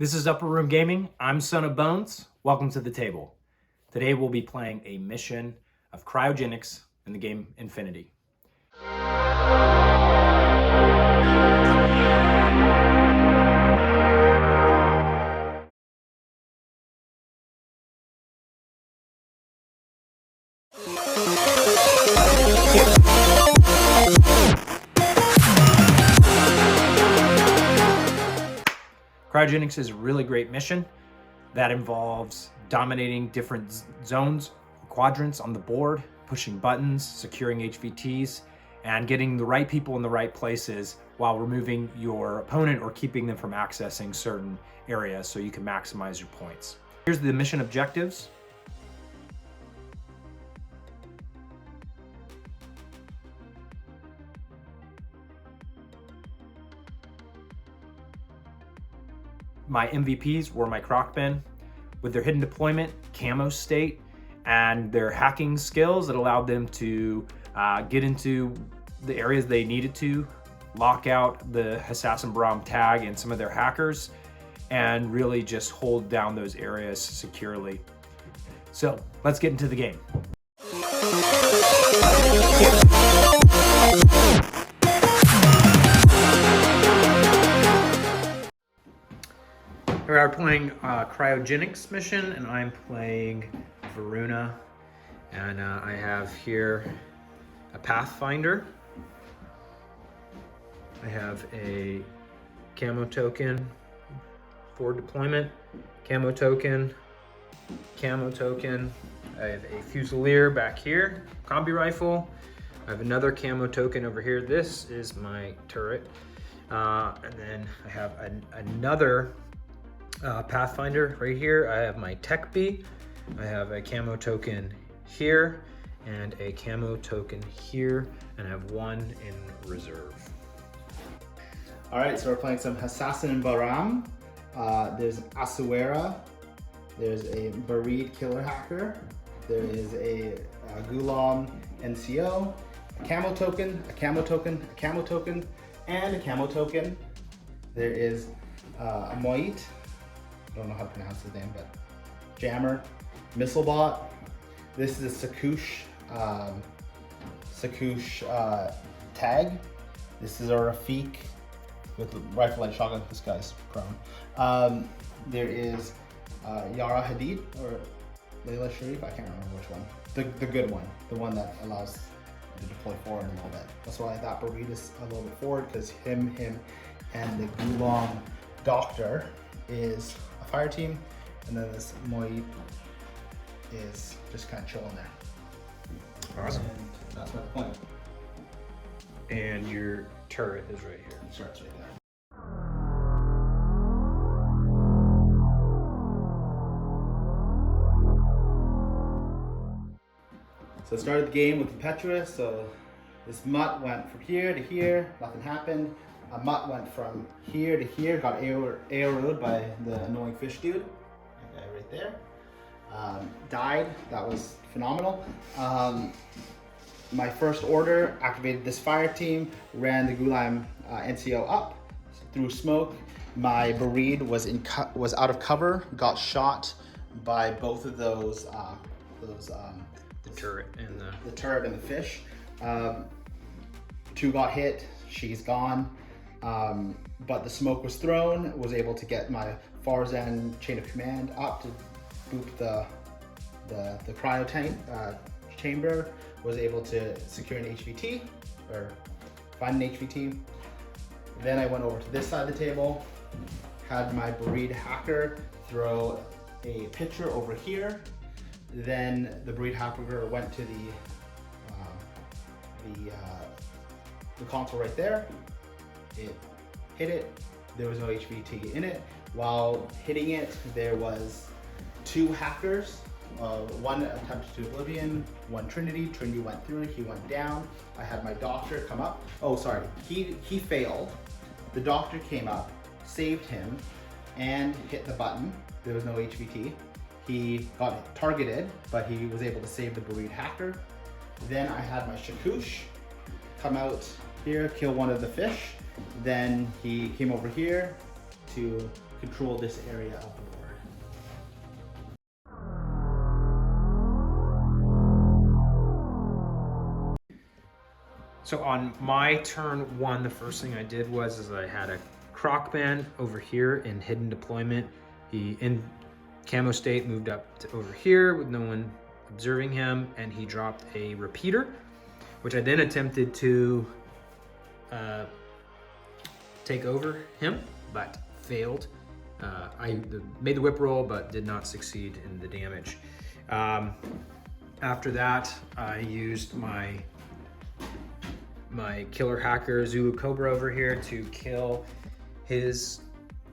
This is Upper Room Gaming. I'm Son of Bones. Welcome to the table. Today we'll be playing a mission of Cryogenics in the game Infinity. Cryogenics is a really great mission that involves dominating different zones, quadrants on the board, pushing buttons, securing HVTs, and getting the right people in the right places while removing your opponent or keeping them from accessing certain areas so you can maximize your points. Here's the mission objectives. My MVPs were my Crocben with their hidden deployment, camo state, and their hacking skills that allowed them to get into the areas they needed to, lock out the Hassassin Bahram tag and some of their hackers, and really just hold down those areas securely. So let's get into the game. We are playing Cryogenics mission, and I'm playing Varuna, and I have here a Pathfinder. I have a camo token for deployment, camo token. I have a Fusilier back here, combi rifle. I have another camo token over here. This is my turret, and then I have another Pathfinder right here. I have my Tech B. I have a camo token here and a camo token here, and I have one in reserve. All right, so we're playing some Hassassin Bahram. There's Asuera. There's a Bareed Killer Hacker. There is a Gulam NCO, a camo token, a camo token, a camo token, and a camo token. There is a Moit. I don't know how to pronounce his name, but Jammer, Missilebot. This is a Sakoosh tag. This is a Rafiq with rifle and shotgun. This guy's prone. There is Yara Hadid or Layla Sharif. I can't remember which one. The good one, the one that allows to deploy forward a little bit. That's why that Bareed is a little bit forward, because him, and the Gulam Doctor is a fire team, and then this Moit is just kind of chilling there. Awesome. And that's my point. And your turret is right here. It starts right there. So I started the game with Impetuous, so this mutt went from here to here, nothing happened. A mutt went from here to here, got AO'd by the annoying fish dude, that guy right there. Died, that was phenomenal. My first order activated this fire team, ran the Gulam NCO up through smoke. My Bareed was out of cover, got shot by both of those The turret and the turret and the fish. Two got hit, she's gone. But the smoke was thrown, was able to get my Farzan chain of command up to boop the cryo tank chamber, was able to secure an HVT, or find an HVT. Then I went over to this side of the table, had my Bareed hacker throw a pitcher over here. Then the Bareed hacker went to the console right there. It hit it, there was no HVT in it. While hitting it, there was two hackers. One attempted to Oblivion, one Trinity. Trinity went through, he went down. I had my Doctor come up. Oh, sorry, he failed. The Doctor came up, saved him, and hit the button. There was no HVT. He got targeted, but he was able to save the Bareed hacker. Then I had my Sakoosh come out here, kill one of the fish. Then he came over here to control this area of the board. So on my turn one, the first thing I did was I had a croc band over here in hidden deployment. He in camo state moved up to over here with no one observing him, and he dropped a repeater, which I then attempted to take over him, but failed. I made the whip roll, but did not succeed in the damage. After that, I used my killer hacker Zulu Cobra over here to kill his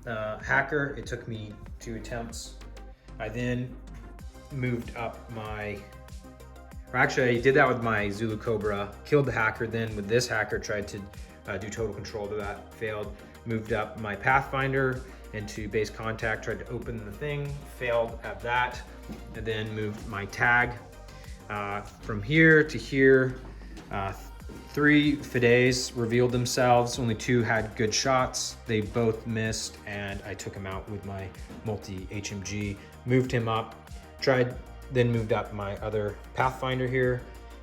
hacker. It took me 2 attempts. I then moved up I did that with my Zulu Cobra, killed the hacker, then with this hacker tried to do total control to that, failed. Moved up my Pathfinder into base contact, tried to open the thing, failed at that, and then moved my tag from here to here. 3 Fides revealed themselves, only 2 had good shots. They both missed, and I took him out with my multi-HMG, moved him up, then moved up my other Pathfinder here.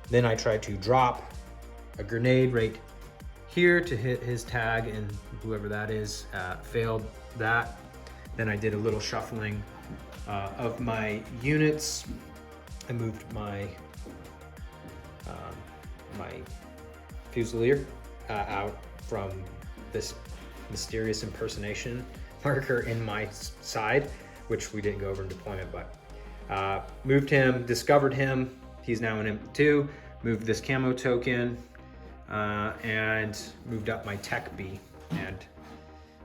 Then I tried to drop a grenade right here to hit his tag, and whoever that is, failed that. Then I did a little shuffling of my units. I moved my Fusilier out from this mysterious impersonation marker in my side, which we didn't go over in deployment, but moved him, discovered him. He's now an M2. Moved this camo token and moved up my tech B, and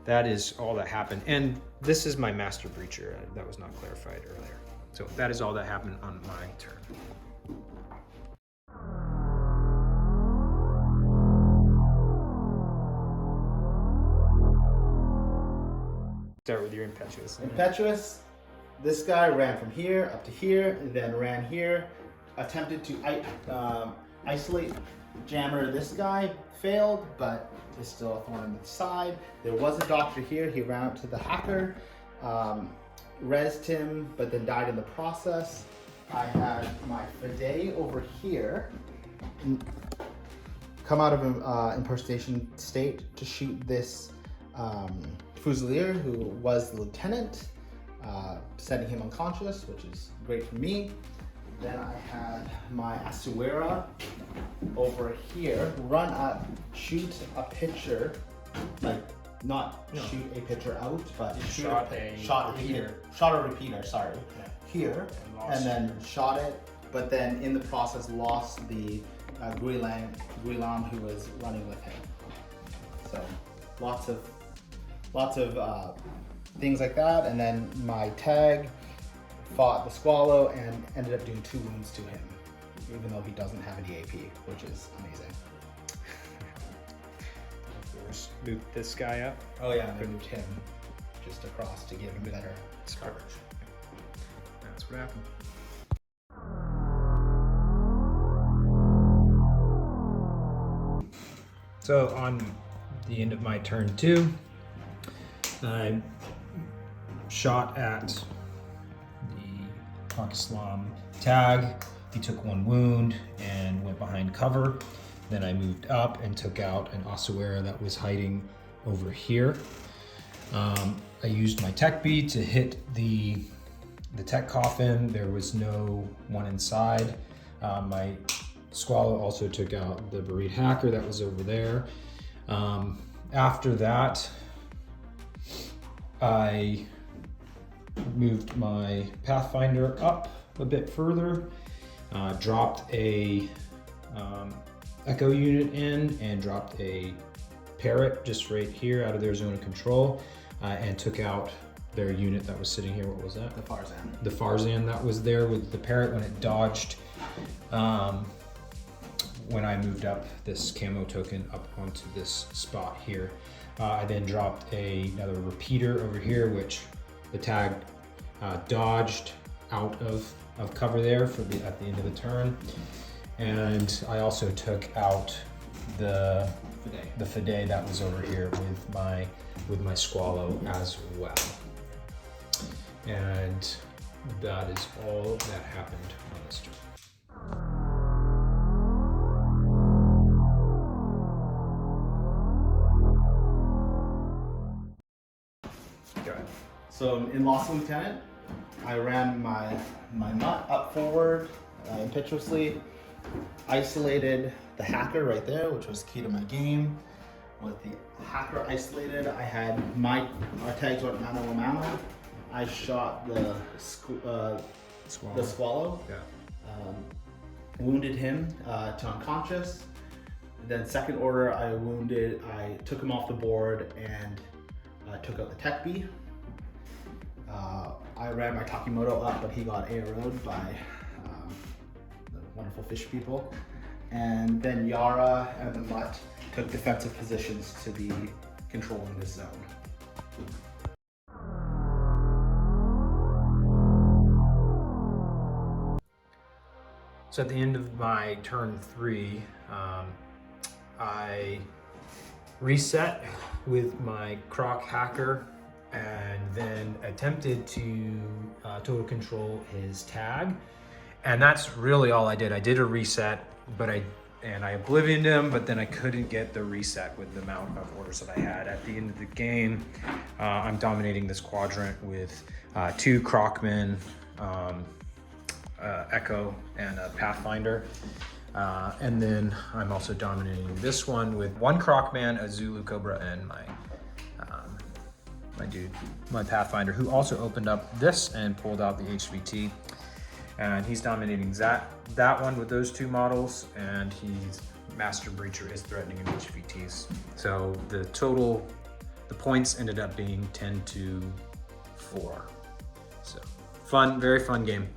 that is all that happened. And this is my master breacher. That was not clarified earlier. So that is all that happened on my turn. Start with your impetuous. Impetuous, this guy ran from here up to here, and then ran here, attempted to isolate jammer this guy, failed, but is still a thorn in the side. There was a doctor here, he ran up to the hacker, rezzed him, but then died in the process. I had my Fide over here, come out of impersonation state to shoot this Fusilier, who was the lieutenant, sending him unconscious, which is great for me. Then I had my Asuera over here, run up, shoot a pitcher, like shoot a pitcher out, but shot a repeater, sorry, here, and then shot it, but then in the process lost the Guilam who was running with him. So lots of things like that, and then my tag fought the Squallow and ended up doing 2 wounds to him, even though he doesn't have any AP, which is amazing. Moved this guy up. Oh yeah, I moved him just across to give him better coverage. That's what happened. So on the end of my turn 2, I shot at the Pakistan tag. He took 1 wound and went behind cover. Then I moved up and took out an Asuera that was hiding over here. I used my tech bead to hit the tech coffin. There was no one inside. My Squallow also took out the buried hacker that was over there. After that, I moved my Pathfinder up a bit further, dropped a Echo unit in, and dropped a Parrot just right here out of their zone of control, and took out their unit that was sitting here. What was that? The Farzan. The Farzan that was there with the Parrot when it dodged. When I moved up this camo token up onto this spot here. I then dropped another repeater over here, which the tag dodged out of cover there at the end of the turn. And I also took out the Fide that was over here with my Squallow as well. And that is all that happened on this trip. So in Lost Lieutenant, I ran my nut up forward impetuously, isolated the hacker right there, which was key to my game. With the hacker isolated, I had our tags went mano a mano. I shot the Swallow. Yeah. Wounded him to unconscious. Then second order, I took him off the board and took out the Tech B. I ran my Takimoto up, but he got ARO'd by the wonderful fish people. And then Yara and the Mutt took defensive positions to be controlling this zone. So at the end of my turn 3, I reset with my Croc hacker and then attempted to total control his tag. And that's really all I did. I did a reset, but I oblivioned him, but then I couldn't get the reset with the amount of orders that I had. At the end of the game, I'm dominating this quadrant with 2 Crocmen, Echo, and a Pathfinder. And then I'm also dominating this one with 1 Crocman, a Zulu Cobra, and my Pathfinder, who also opened up this and pulled out the HVT. And he's dominating that one with those 2 models, and he's Master Breacher is threatening an HVTs. So the points ended up being 10-4. So fun, very fun game.